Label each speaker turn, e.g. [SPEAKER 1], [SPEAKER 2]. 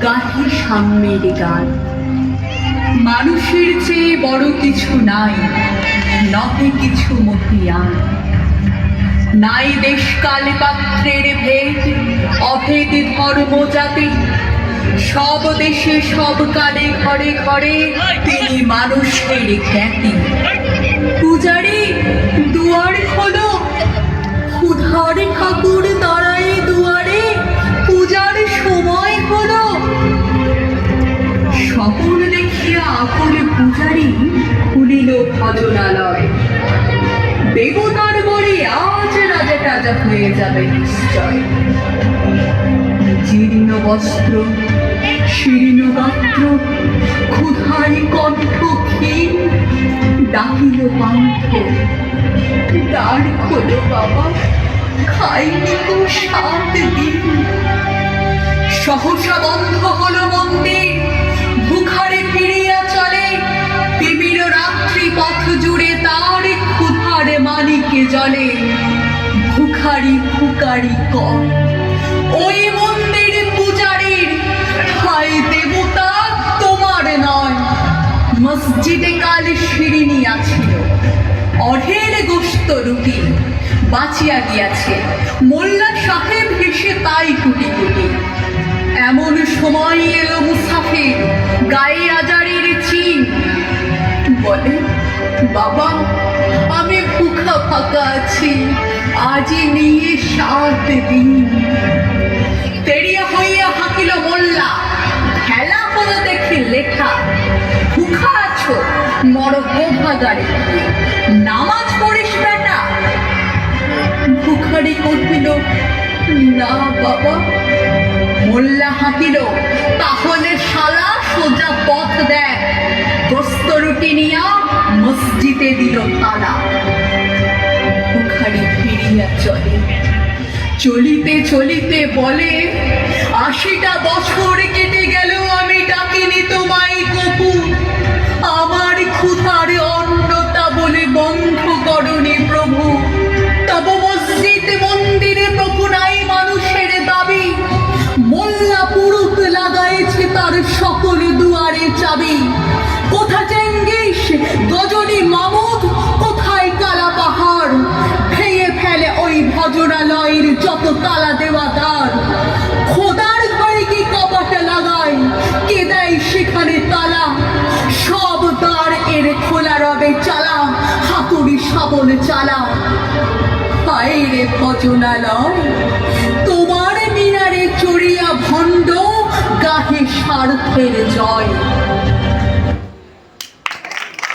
[SPEAKER 1] গাহি সাম্যের গান। মানুষের চেয়ে বড় কিছু নাই, নহে কিছু মহিয়ান। নাই দেশকাল পাত্রের ভেদ, অভেদ ধর্ম জাতি। সব দেশে সব কালে ঘরে ঘরে তিনি মানুষের খ্যাতি। পূজারি দুয়ার খোলো, ক্ষুধার ঠাকুর দাঁড়ায় দুয়ারে, পূজার সময় হলো। সকল দেখিয়া আপন পূজারি খুলিল ভজনালয়। দেবতার বরে আজ রাজা টাজা হয়ে যাবে নিশ্চয়। জীর্ণ বস্ত্র, শীর্ণ গাত্র, ক্ষুধায় কণ্ঠ ক্ষীণ, ডাকিল পান্থ, দ্বার খোলো বাবা, খাইনি তো 7 দিন। সহসা বন্ধ হলো মন্দির, ভুখারে ফিরিয়া চলে। তিমির রাত্রি পথ জুড়ে তার ক্ষুধার মানিকে জলে। ভুখারি ফুকারি কর ওই মন্দির পূজারীর, হায় দেবতা তোমার নয়। মসজিদে কাল শিরিনি আছিল, অঢের গোস্ত রুটি বাঁচিয়া গিয়াছে। মোল্লা সাহেব হেসে তাই কুটি কুটি। এমন সময় এলো মুসাফির, গায়ে আজারের চিন। বলে বাবা আমি ভুখা ফাঁকা আছি, আজই নিয়ে 7 দিন। তেরিয়া হইয়া হাঁকিল মোল্লা, খেলা হলো দেখে লেখা। ভুখা আছো মর গোভাগারে, নামাজ পড়িস বেটা। ভুখারি কহিল না বাবা। মোল্লা হাঁকিল তাহলে শালা সোজা পথ দেখ। গোস্ত রুটি নিয়া মসজিদে দিল তালা। ভুখারি ফিরিয়া চলে, চলিতে চলিতে বলে 80টা বছর কেটে গেল আমি ডাকিনি তোমায় কপু। আমার ক্ষুধার অন্নতা বলে বন্ধ করনি প্রভু। তব মসজিদ মন্দিরে প্রভু নাই মানুষের দাবি। মোল্লা পুরুত লাগাইছে তার সকল দুয়ারে চাবি। কোথা চেঙ্গিস গজনী মামুদ, কোথায় কালা পাহাড়। ভেঙে ফেলে ওই ভজনালয়ের যত তালা দেওয়া দ্বার। খোদার ঘরে কি কপাট লাগায়, কে দেয় সেখানে তালা। সব দ্বার এর খোলা রবে চালা, হাতুড়ি শাবল চালা। হায় রে ভজনালয়, তোমার মিনারে চড়িয়া ভণ্ড গাহে স্বার্থের জয়।